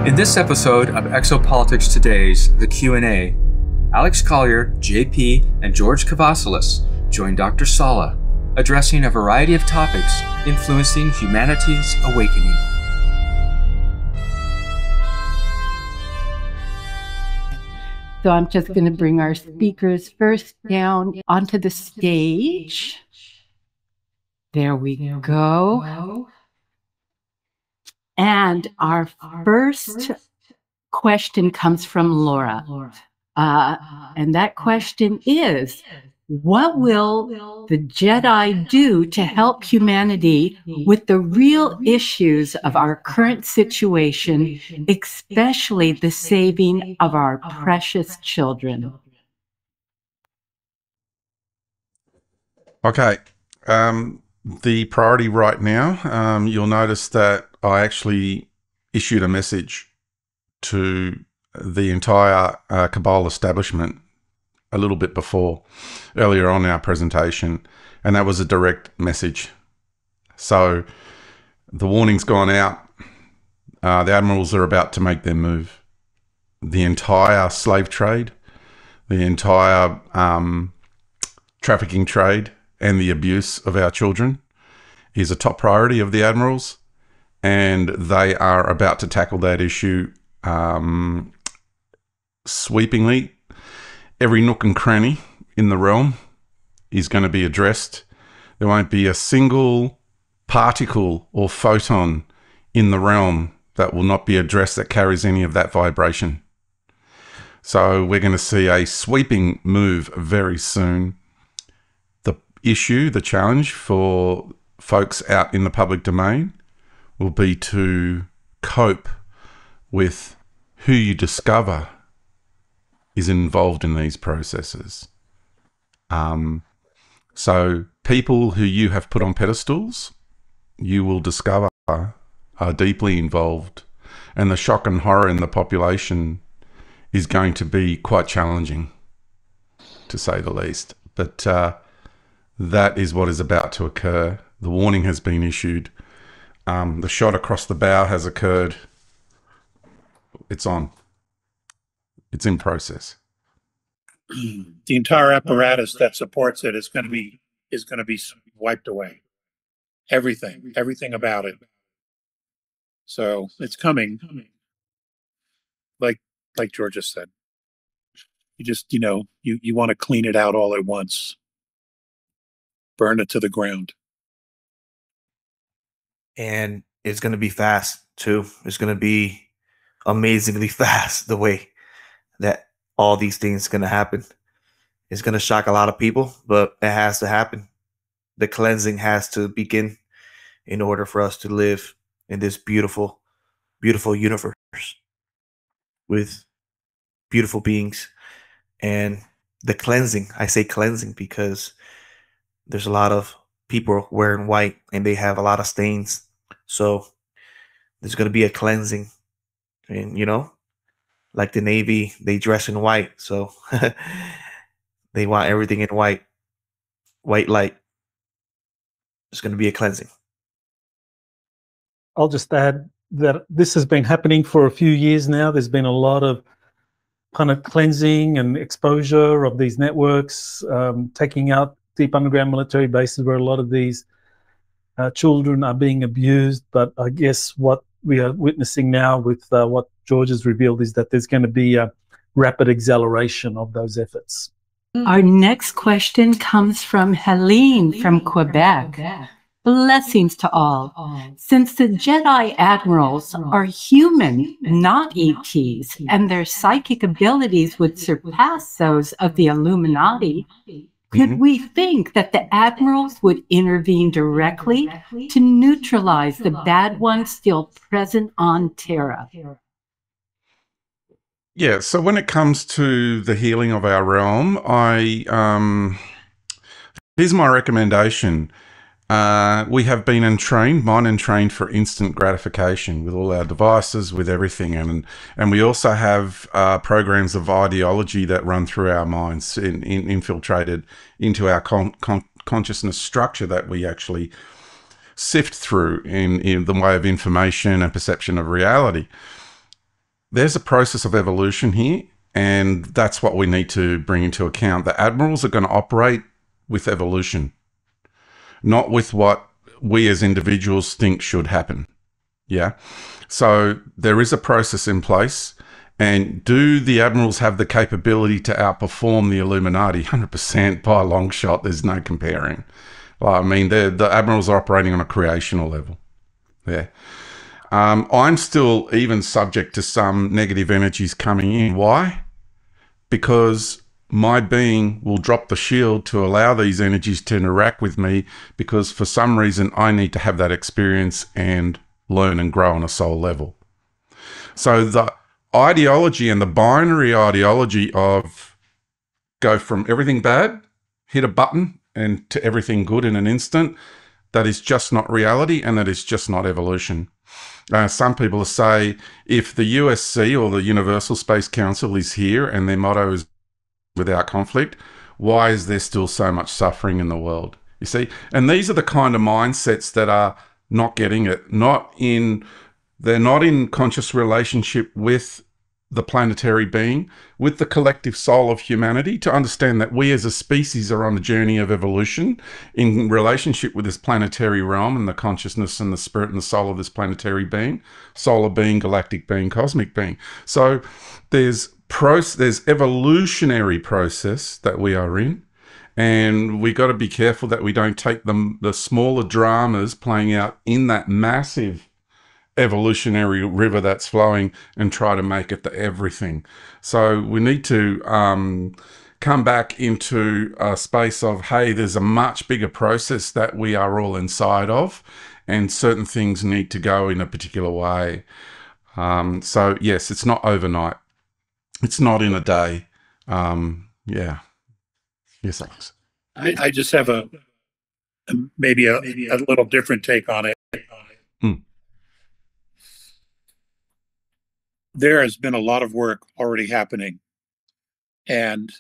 In this episode of Exopolitics Today's The Q&A, Alex Collier, JP, and George Kavassilas join Dr. Salla, addressing a variety of topics influencing humanity's awakening. So I'm just going to bring our speakers first down onto the stage. There we go. And our first question comes from Laura. And that question is, what will the Jedi do to help humanity with the real issues of our current situation, especially the saving of our precious children? Okay. The priority right now, you'll notice that I actually issued a message to the entire Cabal establishment a little bit earlier on in our presentation, and that was a direct message. So the warning's gone out. The Admirals are about to make their move. The entire slave trade, the entire trafficking trade, and the abuse of our children is a top priority of the Admirals, and they are about to tackle that issue sweepingly. Every nook and cranny in the realm is going to be addressed. There won't be a single particle or photon in the realm that will not be addressed that carries any of that vibration. So we're going to see a sweeping move very soon. The challenge for folks out in the public domain will be to cope with who you discover is involved in these processes. So people who you have put on pedestals, you will discover are deeply involved, and the shock and horror in the population is going to be quite challenging, to say the least. But that is what is about to occur. The warning has been issued. The shot across the bow has occurred. It's on. It's in process. The entire apparatus that supports it is going to be wiped away. Everything about it. So it's coming. Like George just said. You just you want to clean it out all at once. Burn it to the ground. And it's going to be fast too. It's going to be amazingly fast the way that all these things are going to happen. It's going to shock a lot of people, but it has to happen. The cleansing has to begin in order for us to live in this beautiful, beautiful universe with beautiful beings. And the cleansing, I say cleansing because there's a lot of people wearing white and they have a lot of stains. So there's going to be a cleansing. And, like the Navy, they dress in white. So they want everything in white light. There's going to be a cleansing. I'll just add that this has been happening for a few years now. There's been a lot of kind of cleansing and exposure of these networks, taking out deep underground military bases where a lot of these children are being abused. But I guess what we are witnessing now with what George has revealed is that there's going to be a rapid acceleration of those efforts. Our next question comes from Helene from Quebec. Blessings to all. Since the Jedi Admirals are human, not ETs, and their psychic abilities would surpass those of the Illuminati, could we think that the Admirals would intervene directly to neutralize the bad ones still present on Terra? Yeah, so when it comes to the healing of our realm, here's my recommendation. We have been mind entrained for instant gratification with all our devices, with everything. And we also have programs of ideology that run through our minds, infiltrated into our consciousness structure that we actually sift through in the way of information and perception of reality. there's a process of evolution here, and that's what we need to bring into account. The Admirals are going to operate with evolution, not with what we as individuals think should happen. Yeah. So there is a process in place. And do the Admirals have the capability to outperform the Illuminati? 100% by a long shot. There's no comparing. Well, I mean, the Admirals are operating on a creational level. Yeah. I'm still even subject to some negative energies coming in. Why? Because my being will drop the shield to allow these energies to interact with me, because for some reason I need to have that experience and learn and grow on a soul level. So the ideology and the binary ideology of go from everything bad, hit a button, and to everything good in an instant, that is just not reality, and that is just not evolution. Some people say if the USC or the Universal Space Council is here and their motto is without conflict, why is there still so much suffering in the world? You see, and these are the kind of mindsets that are not getting it, they're not in conscious relationship with the planetary being, with the collective soul of humanity, to understand that we as a species are on a journey of evolution in relationship with this planetary realm and the consciousness and the spirit and the soul of this planetary being, solar being, galactic being, cosmic being. So there's evolutionary process that we are in, and we got to be careful that we don't take the smaller dramas playing out in that massive evolutionary river that's flowing and try to make it the everything. So we need to come back into a space of, hey, there's a much bigger process that we are all inside of, and certain things need to go in a particular way. So yes, it's not overnight. It's not in a day. Yeah. Yes, Alex. I just have maybe a little different take on it. There has been a lot of work already happening, and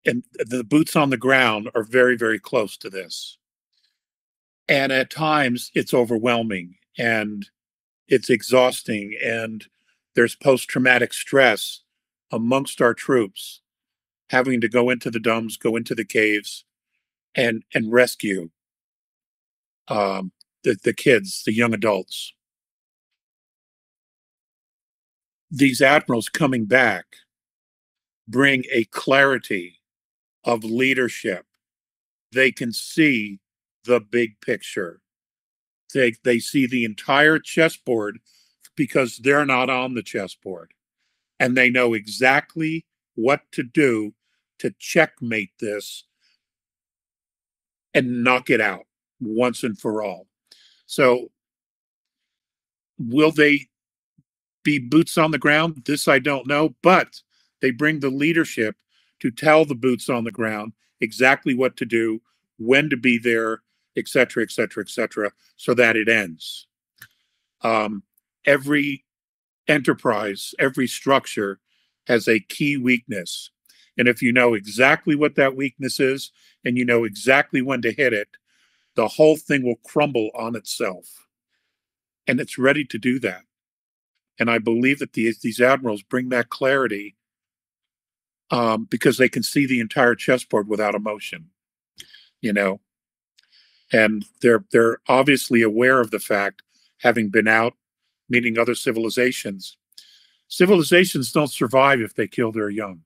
the boots on the ground are very, very close to this. And at times it's overwhelming and it's exhausting, and there's post-traumatic stress amongst our troops having to go into the domes, go into the caves, and rescue the kids, the young adults. These admirals coming back bring a clarity of leadership. They can see the big picture. They see the entire chessboard because they're not on the chessboard. And they know exactly what to do to checkmate this and knock it out once and for all. So will they be boots on the ground? This I don't know, but they bring the leadership to tell the boots on the ground exactly what to do, when to be there, et cetera, et cetera, et cetera, so that it ends. Every enterprise, every structure has a key weakness. And if you know exactly what that weakness is, and you know exactly when to hit it, the whole thing will crumble on itself. And it's ready to do that. And I believe that these admirals bring that clarity because they can see the entire chessboard without emotion, you know. And they're obviously aware of the fact, having been out, meeting other civilizations. Civilizations don't survive if they kill their young.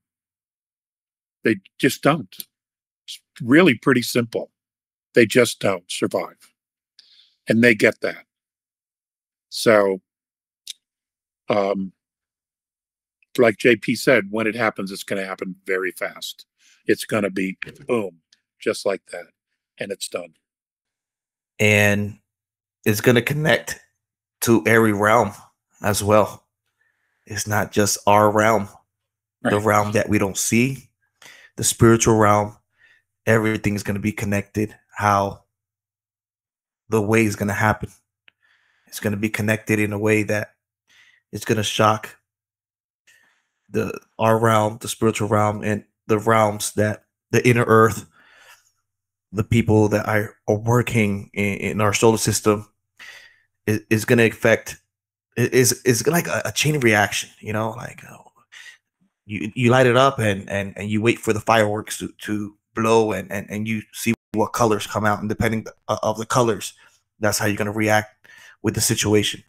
They just don't. It's really pretty simple. They just don't survive. And they get that. So, like JP said, when it happens, it's going to happen very fast. It's going to be boom, just like that. And it's done. And it's going to connect to every realm as well. It's not just our realm, right. The realm that we don't see, the spiritual realm. Everything is going to be connected. How the way is going to happen. It's going to be connected in a way that it's going to shock our realm, the spiritual realm, and the realms that the inner earth, the people that are working in our solar system is going to affect is like a chain reaction, you know, like you light it up and you wait for the fireworks to blow and you see what colors come out, and depending of the colors, that's how you're going to react with the situation.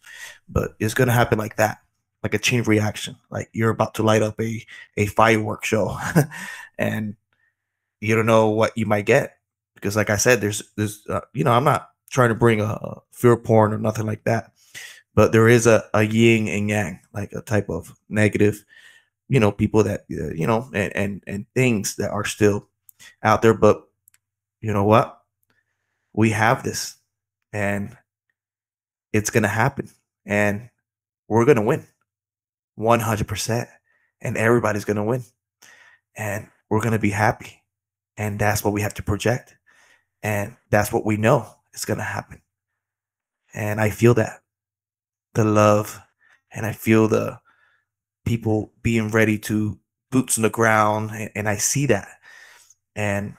But it's going to happen like that, like a chain reaction, like you're about to light up a firework show and you don't know what you might get, because like I said, there's you know, I'm not trying to bring a fear porn or nothing like that, but there is a yin and yang, like a type of negative, you know, people that you know, and things that are still out there. But you know what, we have this, and it's gonna happen, and we're gonna win 100%, and everybody's gonna win, and we're gonna be happy, and that's what we have to project, and that's what we know is gonna happen. And I feel that, the love, and I feel the people being ready to boots on the ground, and I see that, and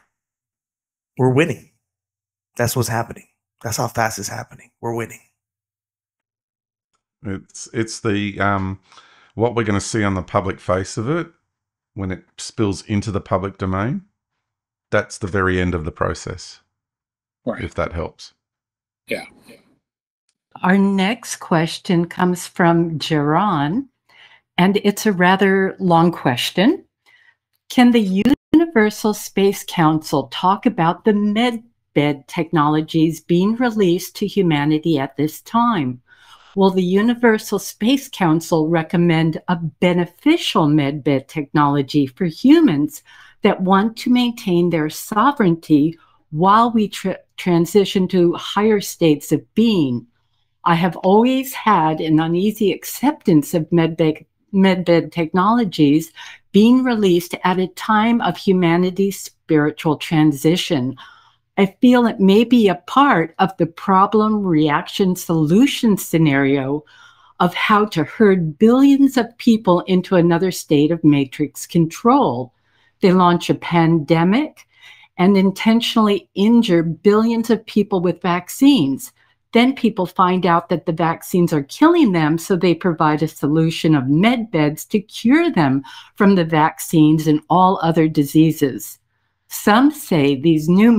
we're winning. That's what's happening. That's how fast it's happening. We're winning. It's the what we're going to see on the public face of it when it spills into the public domain. That's the very end of the process, Right. if that helps. Yeah. Our next question comes from Jaron, and it's a rather long question. Can the Universal Space Council talk about the MedBed technologies being released to humanity at this time? Will the Universal Space Council recommend a beneficial MedBed technology for humans that want to maintain their sovereignty while we transition to higher states of being? I have always had an uneasy acceptance of MedBed technologies being released at a time of humanity's spiritual transition. I feel it may be a part of the problem, reaction, solution scenario of how to herd billions of people into another state of matrix control. They launch a pandemic and intentionally injure billions of people with vaccines. Then people find out that the vaccines are killing them, so they provide a solution of MedBeds to cure them from the vaccines and all other diseases. Some say these new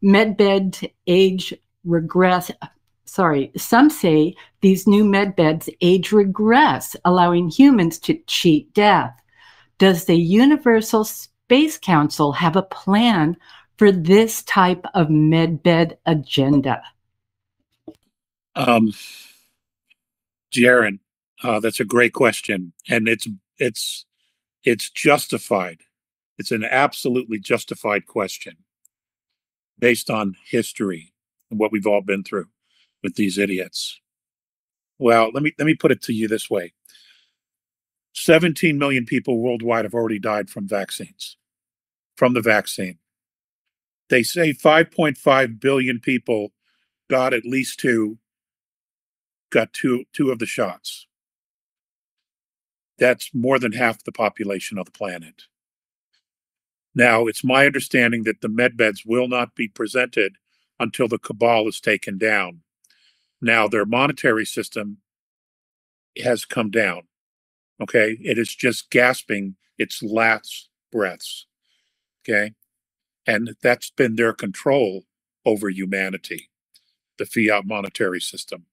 MedBed age regress. Some say these new MedBeds age regress, allowing humans to cheat death. Does the Universal Space Council have a plan for this type of MedBed agenda? Jaron, that's a great question, and it's justified. It's an absolutely justified question based on history and what we've all been through with these idiots. Well, let me put it to you this way: 17 million people worldwide have already died from vaccines, from the vaccine. They say 5.5 billion people got at least two of the shots. That's more than half the population of the planet. Now, it's my understanding that the MedBeds will not be presented until the cabal is taken down. Now, their monetary system has come down. Okay, it is just gasping its last breaths. Okay, and that's been their control over humanity, the fiat monetary system.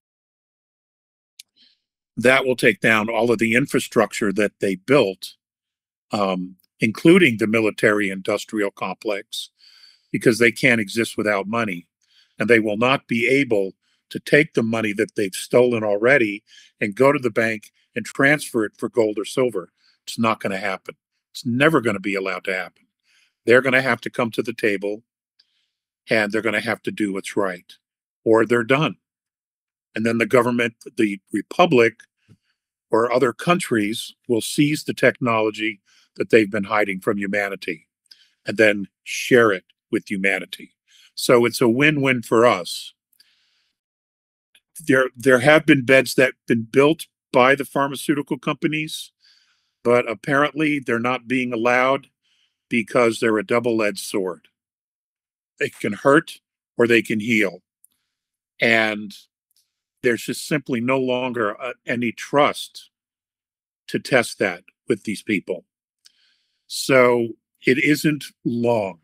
That will take down all of the infrastructure that they built, including the military industrial complex, because they can't exist without money. And they will not be able to take the money that they've stolen already and go to the bank and transfer it for gold or silver. It's not going to happen. It's never going to be allowed to happen. They're going to have to come to the table, and they're going to have to do what's right, or they're done. And then the government, the republic, or other countries will seize the technology that they've been hiding from humanity and then share it with humanity. So it's a win-win for us. There have been beds that have been built by the pharmaceutical companies, but apparently they're not being allowed because they're a double-edged sword. They can hurt or they can heal. And there's just simply no longer any trust to test that with these people. So it isn't long.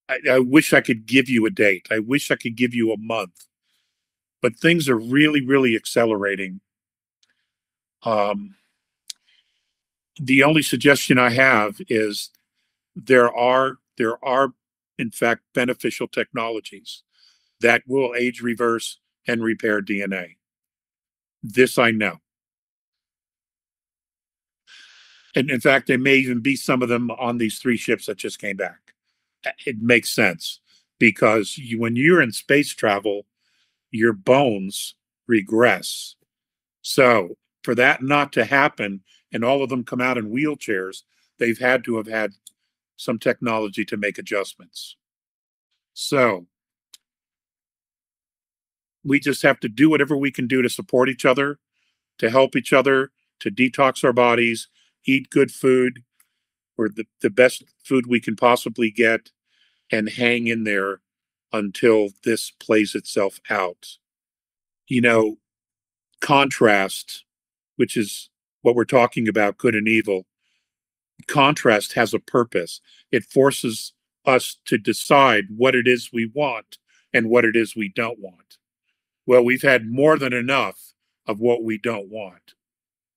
I wish I could give you a date. I wish I could give you a month. But things are really, really accelerating. The only suggestion I have is there are, in fact, beneficial technologies that will age reverse and repair DNA. This I know. And in fact, there may even be some of them on these 3 ships that just came back. It makes sense because when you're in space travel, your bones regress. So for that not to happen and all of them come out in wheelchairs, they've had to have had some technology to make adjustments. So we just have to do whatever we can do to support each other, to help each other, to detox our bodies, eat good food, or the best food we can possibly get, and hang in there until this plays itself out. You know, contrast, which is what we're talking about, good and evil, contrast has a purpose. It forces us to decide what it is we want and what it is we don't want. Well, we've had more than enough of what we don't want.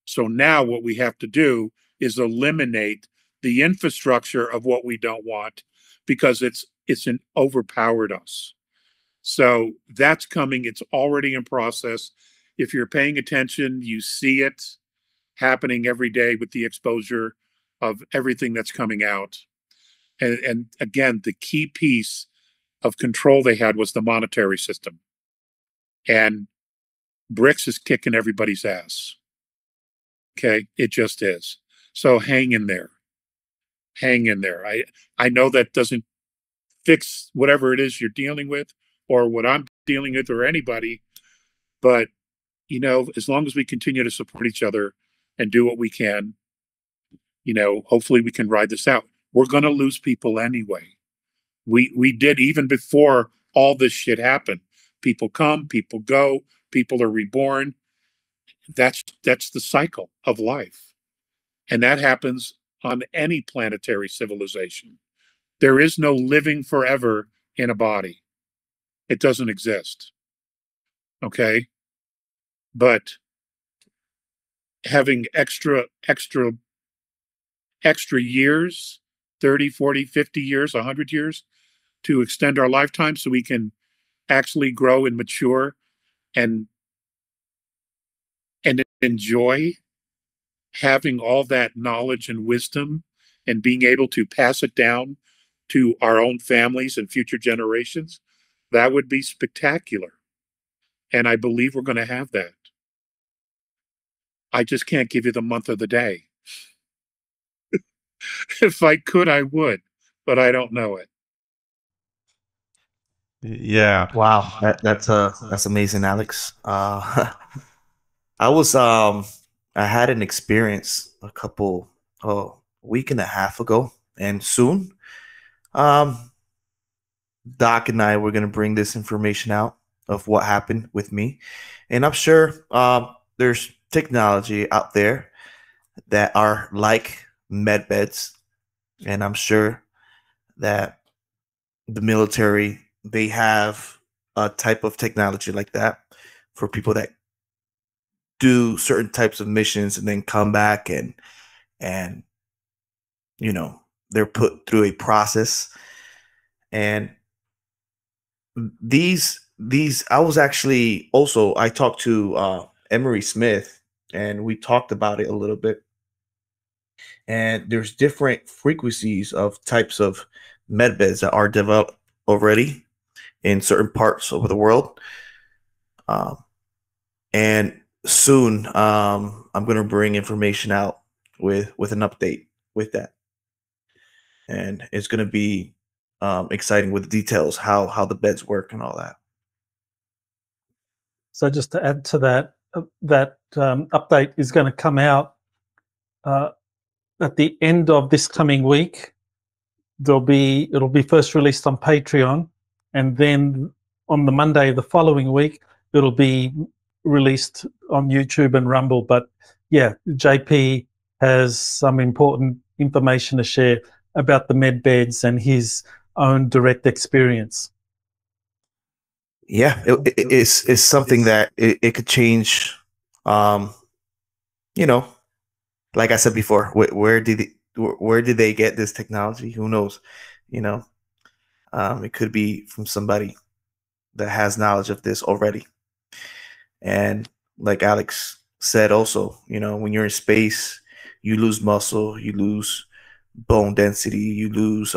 So now what we have to do is eliminate the infrastructure of what we don't want because it's overpowered us. So that's coming. It's already in process. If you're paying attention, you see it happening every day with the exposure of everything that's coming out. And again, the key piece of control they had was the monetary system. And BRICS is kicking everybody's ass. Okay, it just is. So hang in there. Hang in there. I know that doesn't fix whatever it is you're dealing with or what I'm dealing with or anybody, but you know, as long as we continue to support each other and do what we can, you know, hopefully we can ride this out. We're going to lose people anyway. We did even before all this shit happened. People come, people go, people are reborn. That's the cycle of life. And that happens on any planetary civilization. There is no living forever in a body. It doesn't exist. Okay? But having extra years, 30, 40, 50 years, 100 years to extend our lifetime so we can actually grow and mature and enjoy having all that knowledge and wisdom and being able to pass it down to our own families and future generations, that would be spectacular. And I believe we're going to have that. I just can't give you the month of the day. If I could, I would, but I don't know it. Yeah. Wow, that's amazing, Alex. I had an experience a week and a half ago, and soon, Doc and I were gonna bring this information out of what happened with me, and I'm sure there's technology out there that are like MedBeds, and I'm sure that the military, they have a type of technology like that for people that do certain types of missions and then come back and you know, they're put through a process. And these I was actually also, I talked to Emery Smith, and we talked about it a little bit. And there's different frequencies of types of medbeds that are developed already in certain parts of the world. And soon, I'm going to bring information out with an update with that. And it's going to be exciting with the details, how the beds work and all that. So just to add to that, that update is going to come out at the end of this coming week. It'll be first released on Patreon, and then on the Monday the following week it'll be released on YouTube and Rumble. But yeah, JP has some important information to share about the MedBeds and his own direct experience. Yeah, it's something that it could change. You know, like I said before, where did they get this technology? Who knows? You know, it could be from somebody that has knowledge of this already. And like Alex said, also, you know, when you're in space, you lose muscle, you lose bone density, you lose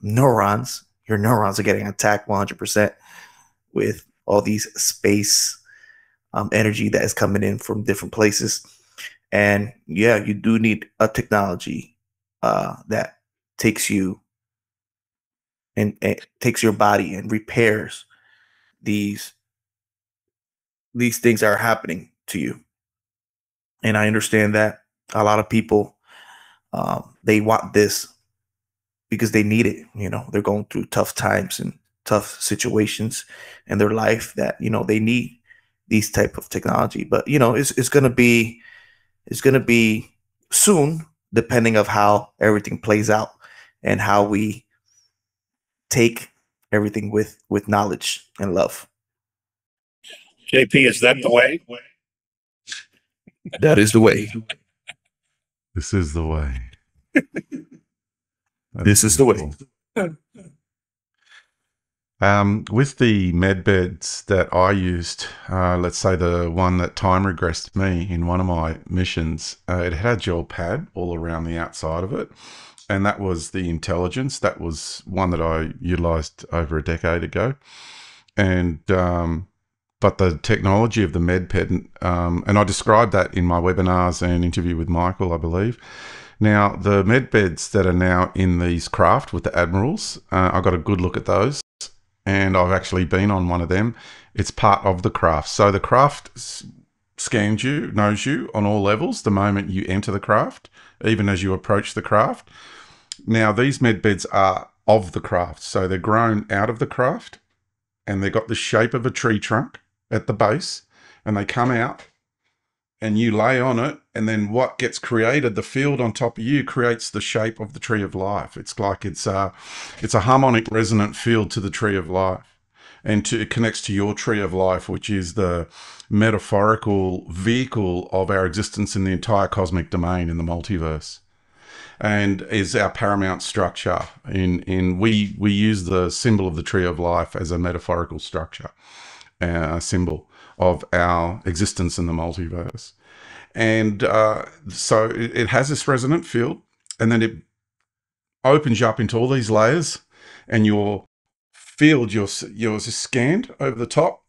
neurons. Your neurons are getting attacked 100% with all these space energy that is coming in from different places. And yeah, you do need a technology that takes you and takes your body and repairs these things that are happening to you. And I understand that a lot of people, they want this because they need it. You know, they're going through tough times and tough situations in their life that, you know, they need these type of technology. But, you know, it's going to be soon, depending of how everything plays out and how we take everything with knowledge and love. JP, is that the way? That is the way. This is the way. This is the way. With the MedBeds that I used, let's say the one that time regressed me in one of my missions, it had a gel pad all around the outside of it. And that was the intelligence. That was one that I utilized over a decade ago. And, but the technology of the MedBed, and I described that in my webinars and interview with Michael, I believe. Now, the MedBeds that are now in these craft with the Admirals, I got a good look at those. And I've actually been on one of them. It's part of the craft. So the craft scans you, knows you on all levels the moment you enter the craft, even as you approach the craft. Now, these MedBeds are of the craft. So they're grown out of the craft, and they've got the shape of a tree trunk at the base, and they come out and you lay on it, and then what gets created, the field on top of you creates the shape of the tree of life. It's like it's a harmonic resonant field to the tree of life, and it connects to your tree of life, which is the metaphorical vehicle of our existence in the entire cosmic domain in the multiverse, and is our paramount structure. We use the symbol of the tree of life as a metaphorical structure, a symbol of our existence in the multiverse. And so it has this resonant field, and then it opens you up into all these layers, and your field, yours is scanned over the top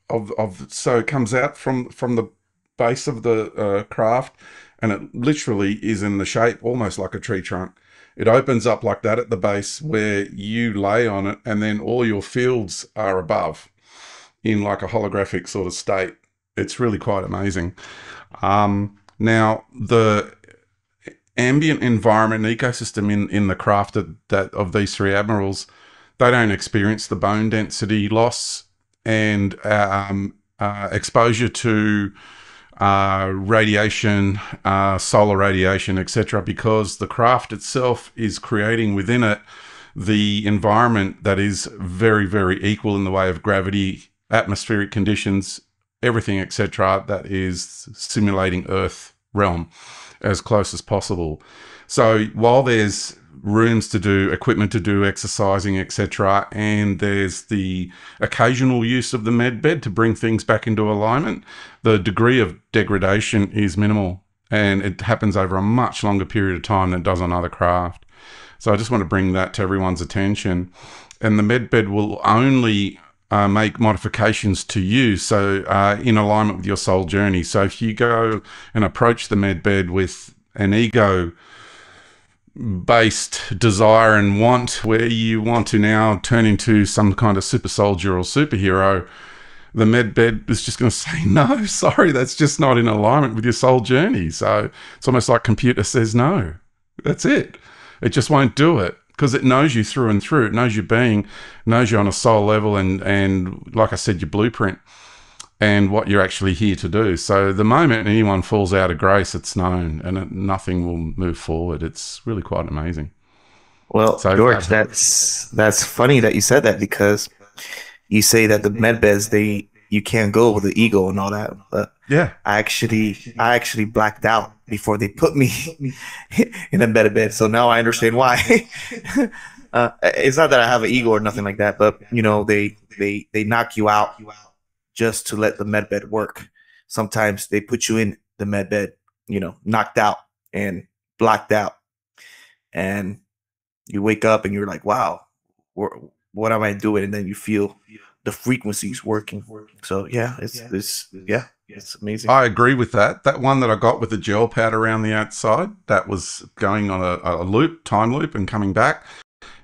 of so it comes out from the base of the craft, and it literally is in the shape almost like a tree trunk. It opens up like that at the base where you lay on it, and then all your fields are above in like a holographic sort of state. It's really quite amazing. Now, the ambient environment and ecosystem in the craft of these three Admirals, they don't experience the bone density loss and exposure to radiation, solar radiation, etc., because the craft itself is creating within it the environment that is very, very equal in the way of gravity, atmospheric conditions, everything, etc., that is simulating Earth realm as close as possible. So while there's rooms to do, equipment to do, exercising, etc., and there's the occasional use of the MedBed to bring things back into alignment, the degree of degradation is minimal, and it happens over a much longer period of time than it does on other craft. So I just want to bring that to everyone's attention. And the MedBed will only make modifications to you, so in alignment with your soul journey. So if you go and approach the MedBed with an ego-based desire and want, where you want to now turn into some kind of super soldier or superhero, the MedBed is just going to say, no, sorry, that's just not in alignment with your soul journey. So it's almost like computer says no. That's it. It just won't do it, because it knows you through and through. It knows your being, knows you on a soul level, and like I said, your blueprint. and what you're actually here to do. So the moment anyone falls out of grace, it's known, and nothing will move forward. It's really quite amazing. Well, So George, that's funny that you said that, because you say that the MedBeds, you can't go with the ego and all that. But yeah, I actually blacked out before they put me in a MedBed. So now I understand why. It's not that I have an ego or nothing like that, but you know, they knock you out just to let the MedBed work. Sometimes they put you in the MedBed, you know, knocked out and blacked out, and you wake up and you're like, wow, what am I doing? And then you feel the frequencies working. So yeah, it's amazing. I agree with that. That one that I got with the gel pad around the outside, that was going on a time loop and coming back.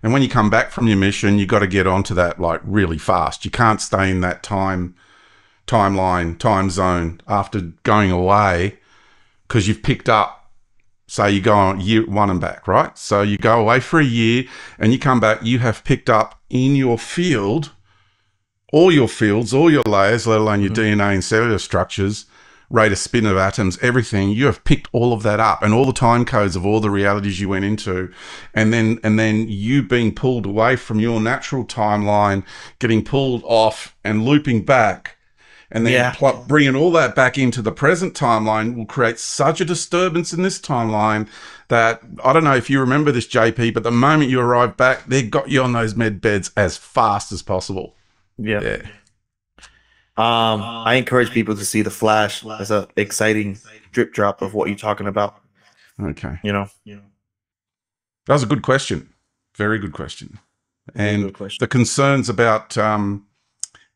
And when you come back from your mission, you got to get onto that like really fast. You can't stay in that time zone after going away, because you've picked up. Say you go on year 1 and back, right? So you go away for a year and you come back, you have picked up in your field, all your fields, all your layers, let alone your DNA and cellular structures, rate of spin of atoms, everything. You have picked all of that up, and all the time codes of all the realities you went into, and then you being pulled away from your natural timeline, getting pulled off and looping back. And then bringing all that back into the present timeline will create such a disturbance in this timeline that, I don't know if you remember this, JP, but the moment you arrive back, they got you on those MedBeds as fast as possible. Yeah. I encourage people to see The Flash as an exciting drip drop of what you're talking about. Okay. You know. That was a good question. Very good question. And the concerns about...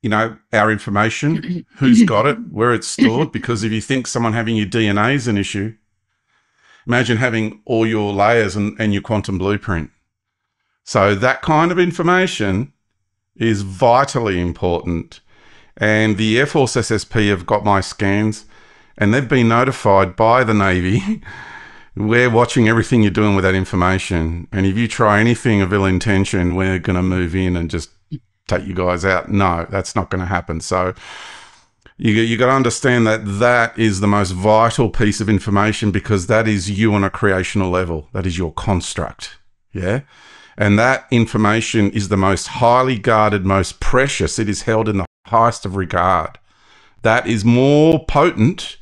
you know, our information, who's got it, where it's stored, because if you think someone having your DNA is an issue, imagine having all your layers and your quantum blueprint. So that kind of information is vitally important. And the Air Force SSP have got my scans, and they've been notified by the Navy. We're watching everything you're doing with that information. And if you try anything of ill intention, we're going to move in and just take you guys out. No, that's not going to happen. So you got to understand that is the most vital piece of information, because that is you on a creational level. That is your construct. Yeah. And that information is the most highly guarded, most precious. It is held in the highest of regard. That is more potent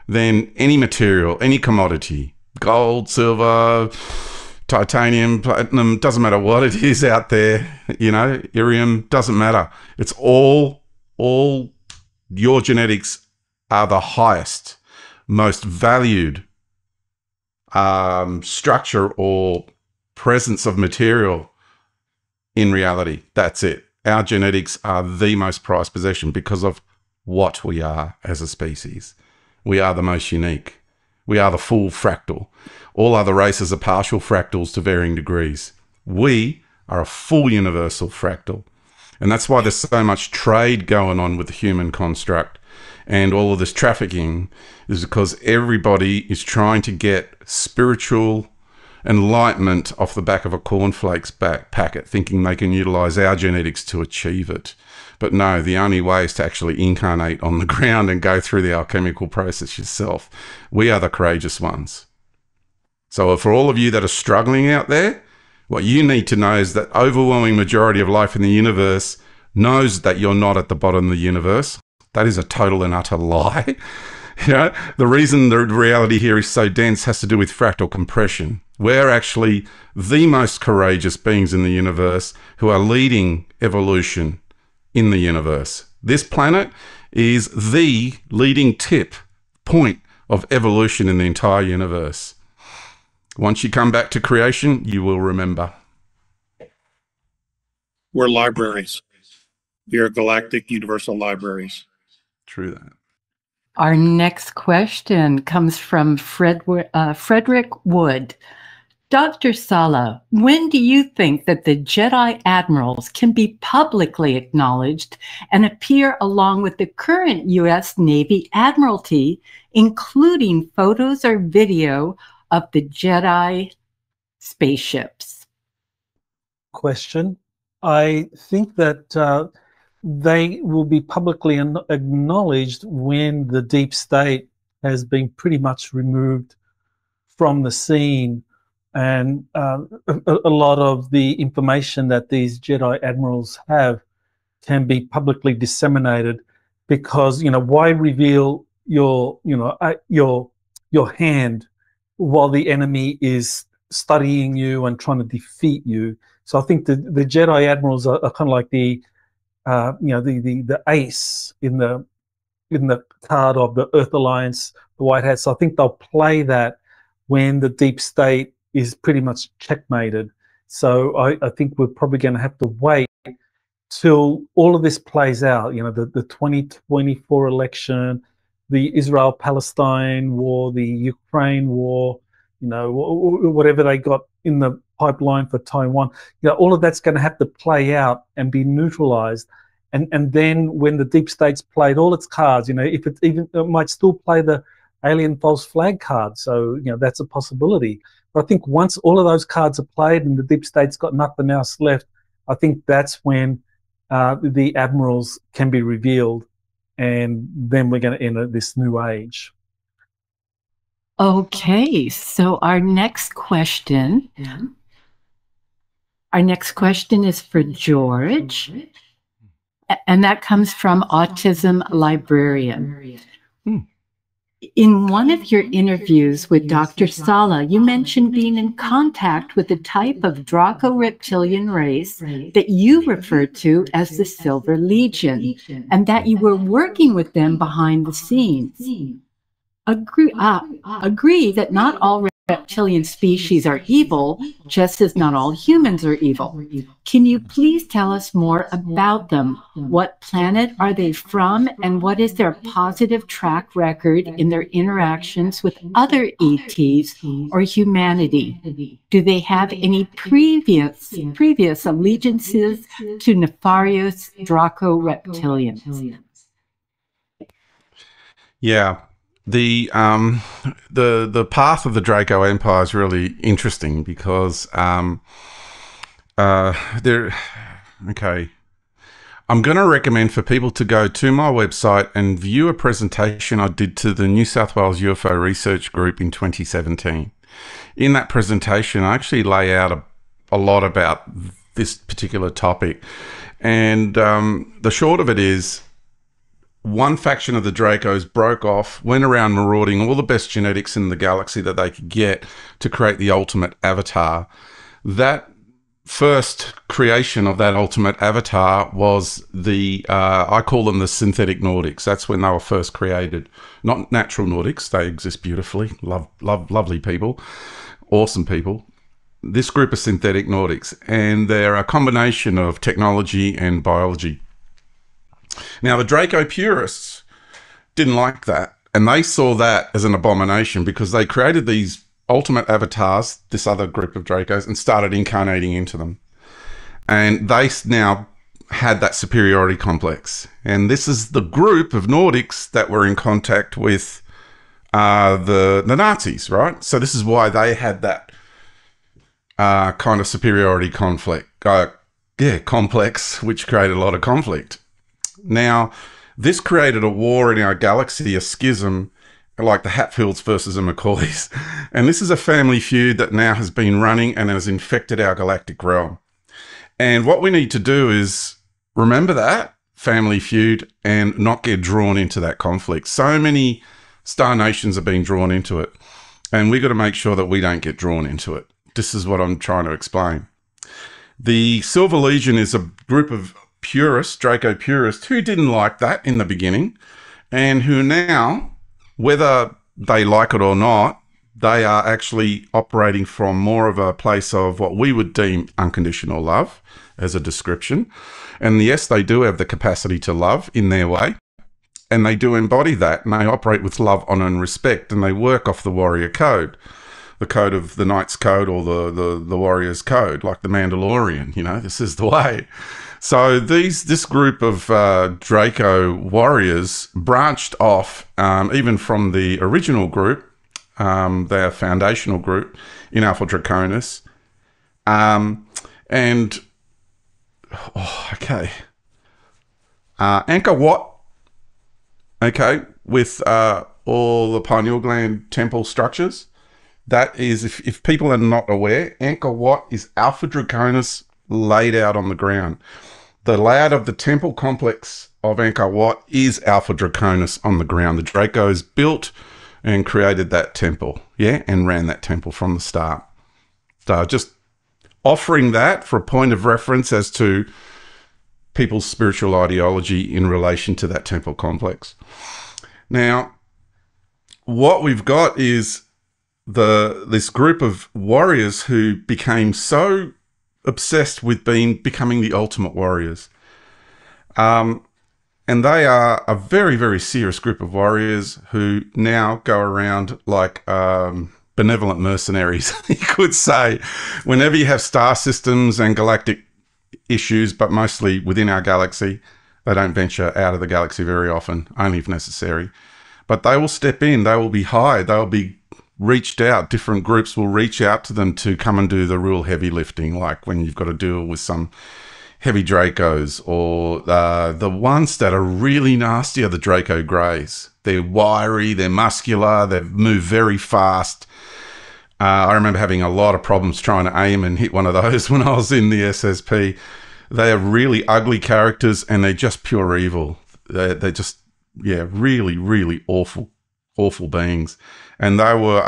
than any material, any commodity, gold, silver, titanium, platinum, doesn't matter what it is out there, you know, irium, doesn't matter. It's all your genetics are the highest, most valued structure or presence of material in reality. That's it. Our genetics are the most prized possession because of what we are as a species. We are the most unique. We are the full fractal. All other races are partial fractals to varying degrees. We are a full universal fractal. And that's why there's so much trade going on with the human construct. And all of this trafficking is because everybody is trying to get spiritual enlightenment off the back of a cornflakes packet, thinking they can utilize our genetics to achieve it. But no, the only way is to actually incarnate on the ground and go through the alchemical process yourself. We are the courageous ones. So for all of you that are struggling out there, what you need to know is that overwhelming majority of life in the universe knows that you're not at the bottom of the universe. That is a total and utter lie. You know, the reason the reality here is so dense has to do with fractal compression. We're actually the most courageous beings in the universe who are leading evolution in the universe. This planet is the leading point of evolution in the entire universe. Once you come back to creation, you will remember. We're libraries. We are galactic universal libraries. True that. Our next question comes from Frederick Wood. Dr. Salla, when do you think that the Jedi Admirals can be publicly acknowledged and appear along with the current U.S. Navy Admiralty, including photos or video of the Jedi spaceships? Question. I think that they will be publicly acknowledged when the deep state has been pretty much removed from the scene, and a lot of the information that these Jedi Admirals have can be publicly disseminated, because why reveal your hand while the enemy is studying you and trying to defeat you. So I think the Jedi Admirals are kind of like the ace in the card of the Earth Alliance, the White Hats. So I think they'll play that when the deep state is pretty much checkmated. So I think we're probably going to have to wait till all of this plays out. The 2024 election, the Israel-Palestine war, the Ukraine war, whatever they got in the pipeline for Taiwan. All of that's going to have to play out and be neutralized. And then when the deep state's played all its cards, if it might still play the alien false flag card. So, that's a possibility. But I think once all of those cards are played and the deep state's got nothing else left, I think that's when the admirals can be revealed, and then we're going to enter this new age. Okay, so our next question is for George, and that comes from Autism Librarian. In one of your interviews with Dr. Salla, you mentioned being in contact with a type of Draco reptilian race that you referred to as the Silver Legion, and that you were working with them behind the scenes. Agree that not all reptilian species are evil, just as not all humans are evil. Can you please tell us more about them? What planet are they from, and what is their positive track record in their interactions with other ETs or humanity? Do they have any previous allegiances to nefarious Draco reptilians? Yeah. The path of the Draco Empire is really interesting because okay. I'm going to recommend for people to go to my website and view a presentation I did to the New South Wales UFO Research Group in 2017. In that presentation, I actually lay out a lot about this particular topic. And the short of it is, one faction of the Dracos broke off, went around marauding all the best genetics in the galaxy that they could get to create the ultimate avatar. That first creation of that ultimate avatar was the, I call them the synthetic Nordics. That's when they were first created. Not natural Nordics. They exist beautifully. Lovely people. Awesome people. This group of synthetic Nordics. And they're a combination of technology and biology. Now, the Draco purists didn't like that, and they saw that as an abomination because they created these ultimate avatars, this other group of Dracos, and started incarnating into them. And they now had that superiority complex. And this is the group of Nordics that were in contact with the Nazis, right? So this is why they had that kind of superiority complex, which created a lot of conflict. Now, this created a war in our galaxy, a schism, like the Hatfields versus the McCoys. And this is a family feud that now has been running and has infected our galactic realm. And what we need to do is remember that family feud and not get drawn into that conflict. So many star nations are being drawn into it, and we've got to make sure that we don't get drawn into it. This is what I'm trying to explain. The Silver Legion is a group of purists, Draco purists, who didn't like that in the beginning, and who now, whether they like it or not, they are actually operating from more of a place of what we would deem unconditional love as a description. And yes, they do have the capacity to love in their way, and they do embody that, and they operate with love, honor, and respect, and they work off the warrior code, the code of the Knight's Code, or the Warrior's Code, like the Mandalorian. This is the way. So this group of Draco warriors branched off, even from the original group, their foundational group in Alpha Draconis. Okay. Angkor Wat, okay, with all the pineal gland temple structures. That is, if people are not aware, Angkor Wat is Alpha Draconis laid out on the ground. The layout of the temple complex of Angkor Wat is Alpha Draconis on the ground. The Dracos built and created that temple, yeah, and ran that temple from the start. So just offering that for a point of reference as to people's spiritual ideology in relation to that temple complex. Now, what we've got is this group of warriors who became so obsessed with becoming the ultimate warriors. And they are a very, very serious group of warriors who now go around like benevolent mercenaries, you could say. Whenever you have star systems and galactic issues, but mostly within our galaxy, they don't venture out of the galaxy very often, only if necessary. But they will step in, they will be hired, they will be reached out. Different groups will reach out to them to come and do the real heavy lifting, like when you've got to deal with some heavy Dracos, or the ones that are really nasty are the Draco Greys. They're wiry, they're muscular, they move very fast. I remember having a lot of problems trying to aim and hit one of those when I was in the SSP. They are really ugly characters, and they're just pure evil. They're just, yeah, really, really awful beings. And they were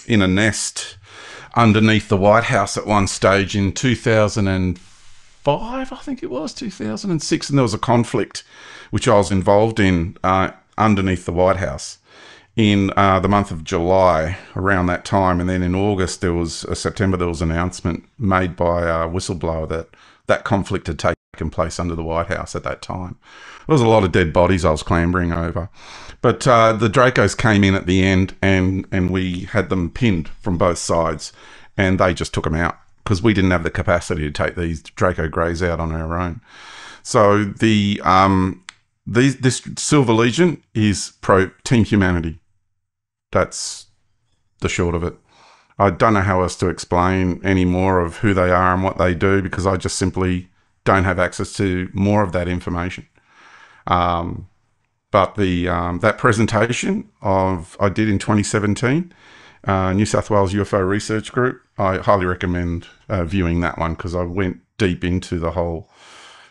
in a nest underneath the White House at one stage in 2005, I think it was, 2006. And there was a conflict which I was involved in underneath the White House in the month of July, around that time. And then in August, September, there was an announcement made by a whistleblower that conflict had taken place under the White House at that time. There was a lot of dead bodies I was clambering over. But the Dracos came in at the end, and we had them pinned from both sides, and they just took them out because we didn't have the capacity to take these Draco Greys out on our own. So this Silver Legion is pro-Team Humanity. That's the short of it. I don't know how else to explain any more of who they are and what they do, because I just simply don't have access to more of that information. But that presentation I did in 2017, New South Wales UFO Research Group, I highly recommend viewing that one, because I went deep into the whole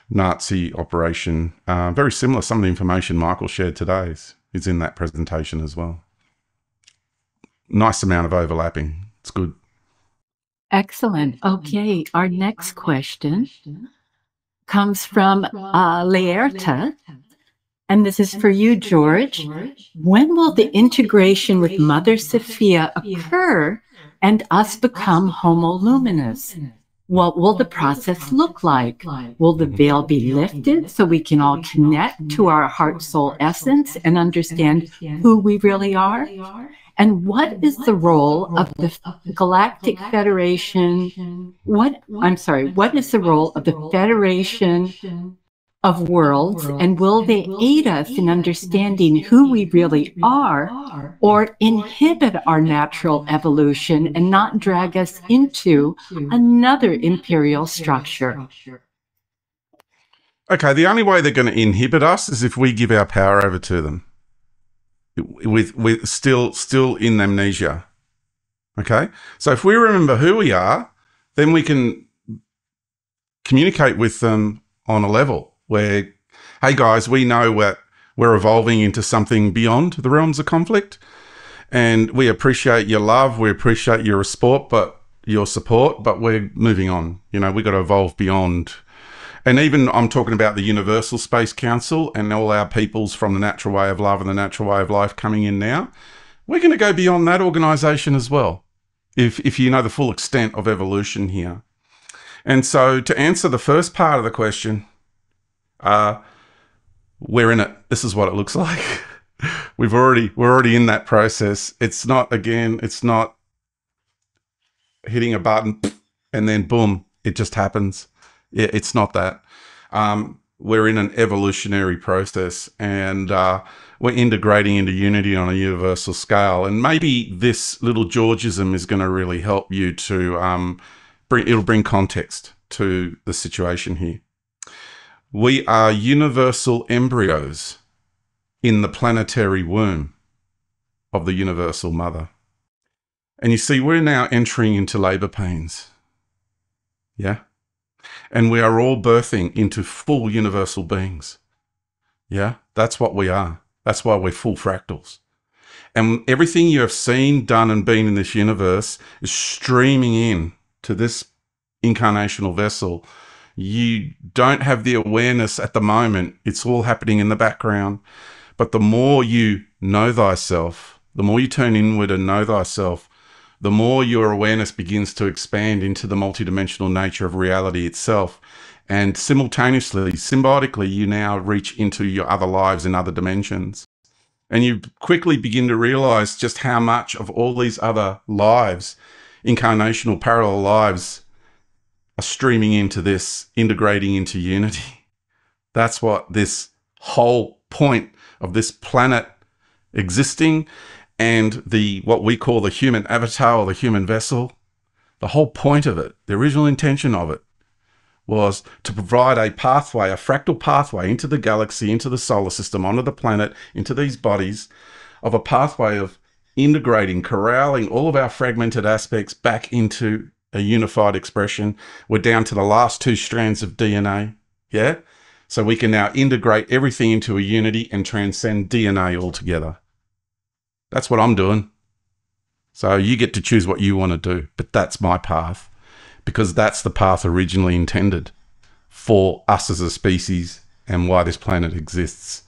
Nazi operation. Very similar. Some of the information Michael shared today is in that presentation as well. Nice amount of overlapping. It's good. Excellent. Okay, our next question comes from Laerta. And this is for you, George. When will the integration with Mother Sophia occur and us become Homo Luminous? What will the process look like? Will the veil be lifted so we can all connect to our heart soul essence and understand who we really are? And what is the role of the Galactic Federation? What is the role of the Federation of Worlds, and will they aid us in understanding who we really are, or inhibit our natural evolution and not drag us into another imperial structure? Okay, the only way they're going to inhibit us is if we give our power over to them, with still in amnesia. Okay, so if we remember who we are, then we can communicate with them on a level where, hey guys, we know we're evolving into something beyond the realms of conflict, and we appreciate your love, we appreciate your support, but we're moving on. You know, we got to evolve beyond. And even I'm talking about the Universal Space Council and all our peoples from the Natural Way of Love and the Natural Way of Life coming in now. We're going to go beyond that organization as well, if you know the full extent of evolution here. And so to answer the first part of the question, we're in it. This is what it looks like. We're already in that process. It's not hitting a button and then boom, it just happens. It's not that. We're in an evolutionary process, and we're integrating into unity on a universal scale. And maybe this little Georgism is going to really help you to it'll bring context to the situation here. We are universal embryos in the planetary womb of the universal mother. And you see, we're now entering into labor pains. Yeah? And we are all birthing into full universal beings. Yeah? That's what we are. That's why we're full fractals. And everything you have seen, done, and been in this universe is streaming in to this incarnational vessel. You don't have the awareness at the moment. It's all happening in the background. But the more you know thyself, the more you turn inward and know thyself, the more your awareness begins to expand into the multidimensional nature of reality itself. And simultaneously, symbiotically, you now reach into your other lives in other dimensions. And you quickly begin to realize just how much of all these other lives, incarnational parallel lives, are streaming into this, integrating into unity. That's what this whole point of this planet existing and what we call the human avatar or the human vessel, the whole point of it, the original intention of it, was to provide a pathway, a fractal pathway into the galaxy, into the solar system, onto the planet, into these bodies, of a pathway of integrating, corralling all of our fragmented aspects back into a unified expression. We're down to the last 2 strands of DNA, yeah? So we can now integrate everything into a unity and transcend DNA altogether. That's what I'm doing. So you get to choose what you want to do, but that's my path, because that's the path originally intended for us as a species and why this planet exists.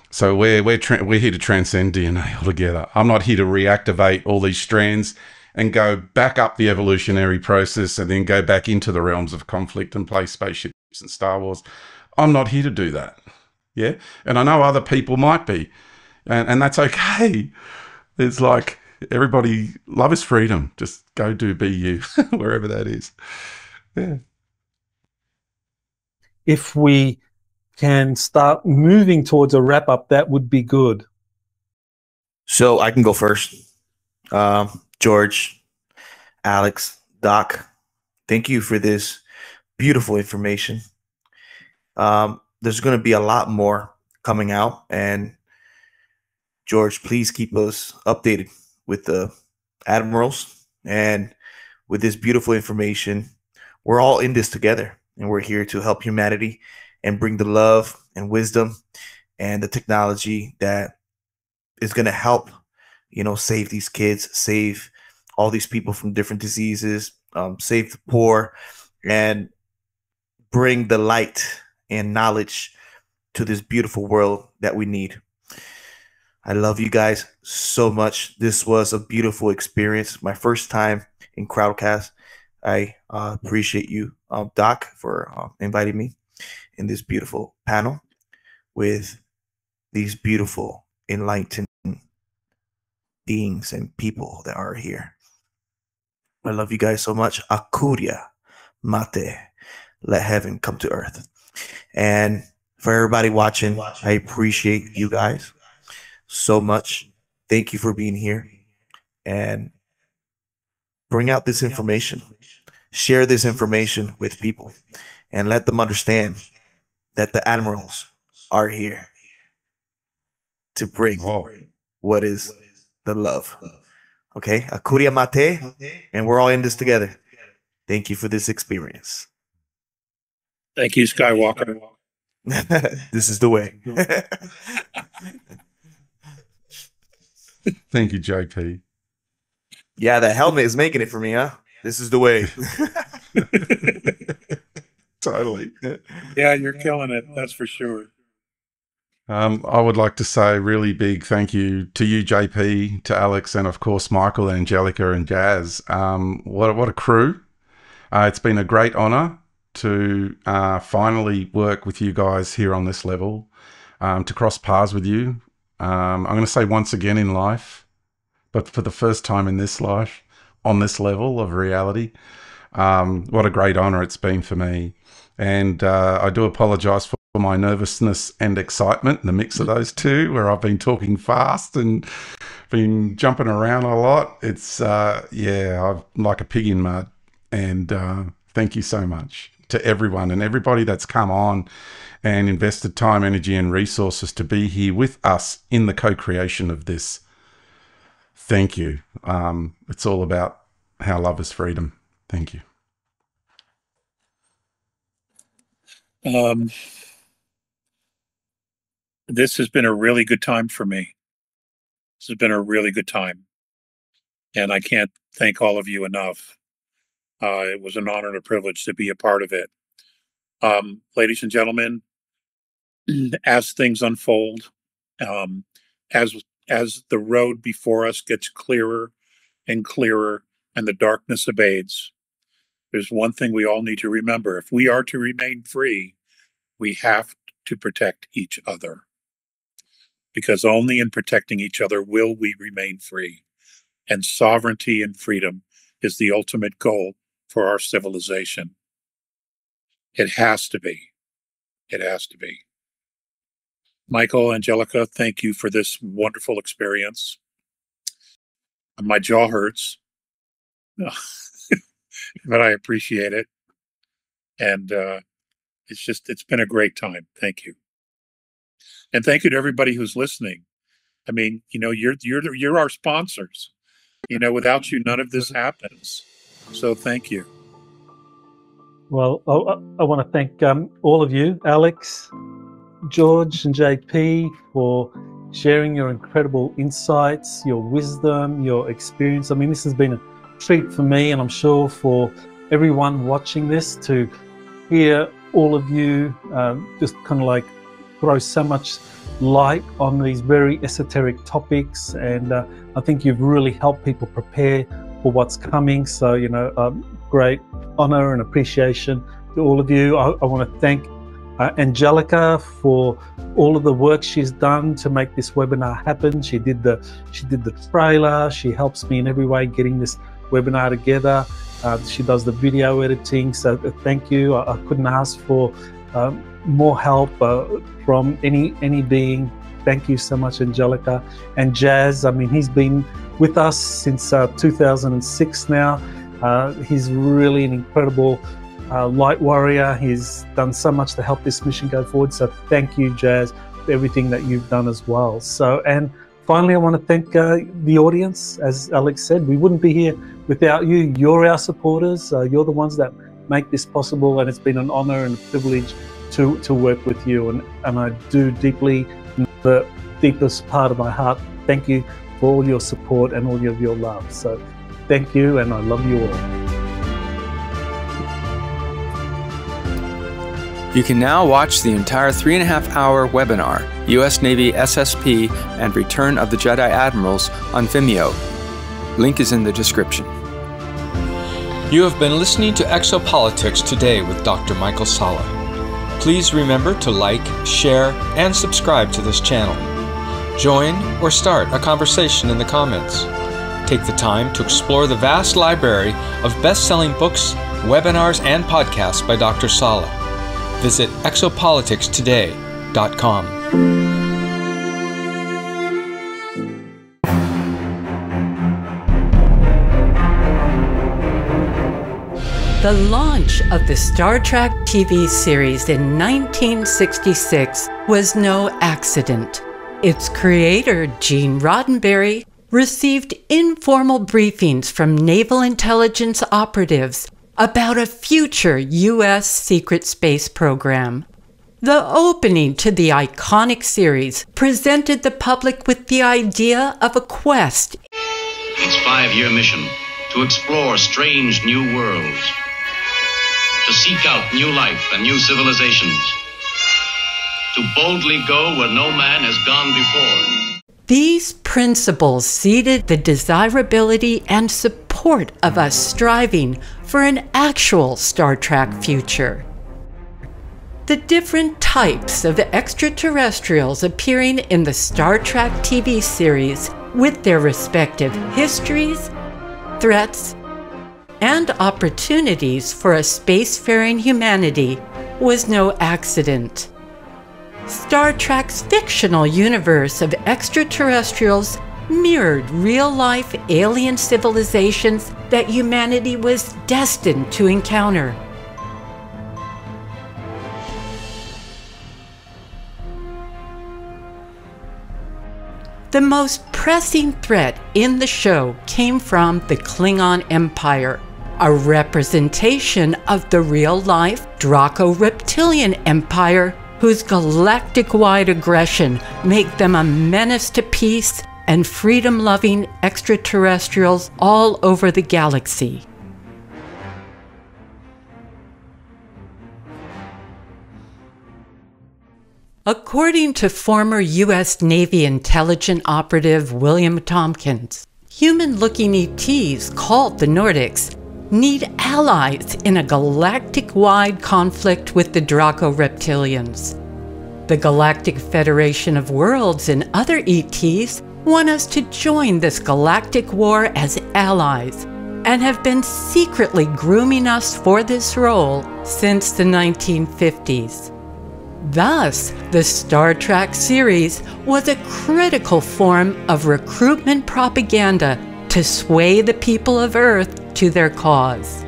So we're here to transcend DNA altogether. I'm not here to reactivate all these strands and go back up the evolutionary process and then go back into the realms of conflict and play spaceships and Star Wars. I'm not here to do that. Yeah. And I know other people might be, and that's okay. It's like, everybody, love is freedom. Just go be you, wherever that is. Yeah. If we can start moving towards a wrap up, that would be good. So I can go first. George, Alex, Doc, thank you for this beautiful information. There's going to be a lot more coming out, and George, please keep us updated with the Admirals and with this beautiful information. We're all in this together, and we're here to help humanity and bring the love and wisdom and the technology that is going to help, save these kids, save all these people from different diseases, save the poor, and bring the light and knowledge to this beautiful world that we need. I love you guys so much. This was a beautiful experience. My first time in Crowdcast. I appreciate you, Doc, for inviting me in this beautiful panel with these beautiful, enlightened beings and people that are here. I love you guys so much. Akuria Mate. Let heaven come to earth. And for everybody watching, I appreciate you guys so much. Thank you for being here. And bring out this information. Share this information with people and let them understand that the Admirals are here to bring what is the love. Okay? Akuria Mate, and we're all in this together. Thank you for this experience. Thank you, Skywalker. This is the way. Thank you, JP. Yeah, that helmet is making it for me, huh? This is the way. Totally. Yeah, you're killing it. That's for sure. I would like to say a really big thank you to you, JP, to Alex, and of course, Michael, Angelica, and Jazz. What a crew. It's been a great honor to finally work with you guys here on this level, to cross paths with you. I'm going to say once again in life, but for the first time in this life, on this level of reality. What a great honor it's been for me. And I do apologize for my nervousness and excitement, the mix of those two, where I've been talking fast and been jumping around a lot. It's, I'm like a pig in mud. And thank you so much. to everyone and everybody that's come on and invested time, energy, and resources to be here with us in the co-creation of this. Thank you. It's all about how love is freedom. Thank you. This has been a really good time for me. This has been a really good time. And I can't thank all of you enough. It was an honor and a privilege to be a part of it. Ladies and gentlemen, as things unfold, as the road before us gets clearer and clearer and the darkness abates, there's one thing we all need to remember. If we are to remain free, we have to protect each other. Because only in protecting each other will we remain free. And sovereignty and freedom is the ultimate goal for our civilization. It has to be. It has to be. Michael, Angelica, thank you for this wonderful experience. My jaw hurts, but I appreciate it. And it's been a great time. Thank you. And thank you to everybody who's listening. I mean, you're our sponsors. Without you, none of this happens. So thank you. Well, I want to thank all of you, Alex, George, and JP, for sharing your incredible insights, your wisdom, your experience. I mean, this has been a treat for me, and I'm sure for everyone watching this, to hear all of you just kind of like throw so much light on these very esoteric topics. And I think you've really helped people prepare for what's coming. So, great honor and appreciation to all of you. I want to thank Angelica for all of the work she's done to make this webinar happen. She did the trailer. She helps me in every way getting this webinar together. She does the video editing. So thank you. I couldn't ask for more help from any being. Thank you so much, Angelica. And Jazz, I mean, he's been with us since 2006 now. He's really an incredible light warrior. He's done so much to help this mission go forward. So thank you, Jazz, for everything that you've done as well. So, and finally, I want to thank the audience. As Alex said, we wouldn't be here without you. You're our supporters. You're the ones that make this possible, and it's been an honor and a privilege to work with you. And I do deeply, from the deepest part of my heart, thank you for all your support and all of your love. So thank you, and I love you all. You can now watch the entire 3.5-hour webinar, U.S. Navy SSP and Return of the Jedi Admirals, on Vimeo. Link is in the description. You have been listening to Exopolitics Today with Dr. Michael Salla. Please remember to like, share, and subscribe to this channel. Join or start a conversation in the comments. Take the time to explore the vast library of best-selling books, webinars, and podcasts by Dr. Salla. Visit exopoliticstoday.com. The launch of the Star Trek TV series in 1966 was no accident. Its creator, Gene Roddenberry, received informal briefings from naval intelligence operatives about a future U.S. secret space program. The opening to the iconic series presented the public with the idea of a quest. Its 5-year mission: to explore strange new worlds, to seek out new life and new civilizations, to boldly go where no man has gone before. These principles seeded the desirability and support of us striving for an actual Star Trek future. The different types of extraterrestrials appearing in the Star Trek TV series, with their respective histories, threats, and opportunities for a spacefaring humanity, was no accident. Star Trek's fictional universe of extraterrestrials mirrored real-life alien civilizations that humanity was destined to encounter. The most pressing threat in the show came from the Klingon Empire, a representation of the real-life Draco-Reptilian Empire, whose galactic-wide aggression make them a menace to peace and freedom-loving extraterrestrials all over the galaxy. According to former U.S. Navy intelligence operative William Tompkins, human-looking ETs called the Nordics need allies in a galactic-wide conflict with the Draco-Reptilians. The Galactic Federation of Worlds and other ETs want us to join this galactic war as allies and have been secretly grooming us for this role since the 1950s. Thus, the Star Trek series was a critical form of recruitment propaganda to sway the people of Earth to their cause.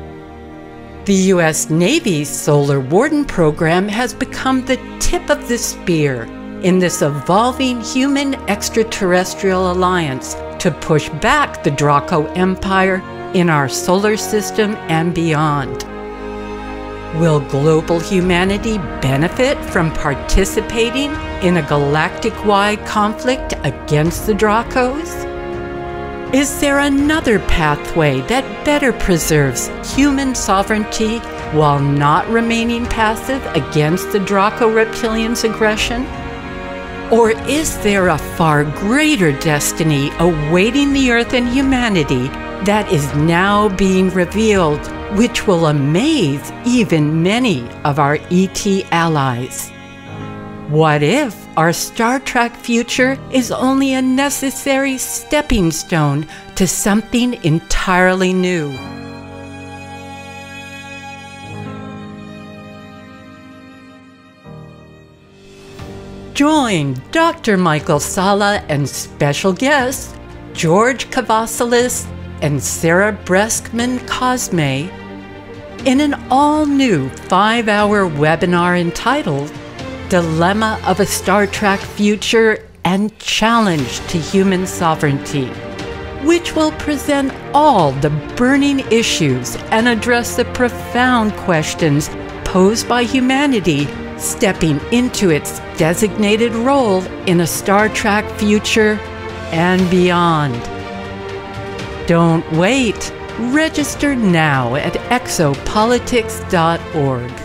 The U.S. Navy's Solar Warden program has become the tip of the spear in this evolving human extraterrestrial alliance to push back the Draco Empire in our solar system and beyond. Will global humanity benefit from participating in a galactic-wide conflict against the Dracos? Is there another pathway that better preserves human sovereignty while not remaining passive against the Draco-Reptilians' aggression? Or is there a far greater destiny awaiting the Earth and humanity that is now being revealed, which will amaze even many of our ET allies? What if our Star Trek future is only a necessary stepping stone to something entirely new? Join Dr. Michael Salla and special guests George Kavassilas and Sarah Breskman Cosme in an all-new 5-hour webinar entitled Dilemma of a Star Trek Future and Challenge to Human Sovereignty, which will present all the burning issues and address the profound questions posed by humanity stepping into its designated role in a Star Trek future and beyond. Don't wait. Register now at exopolitics.org.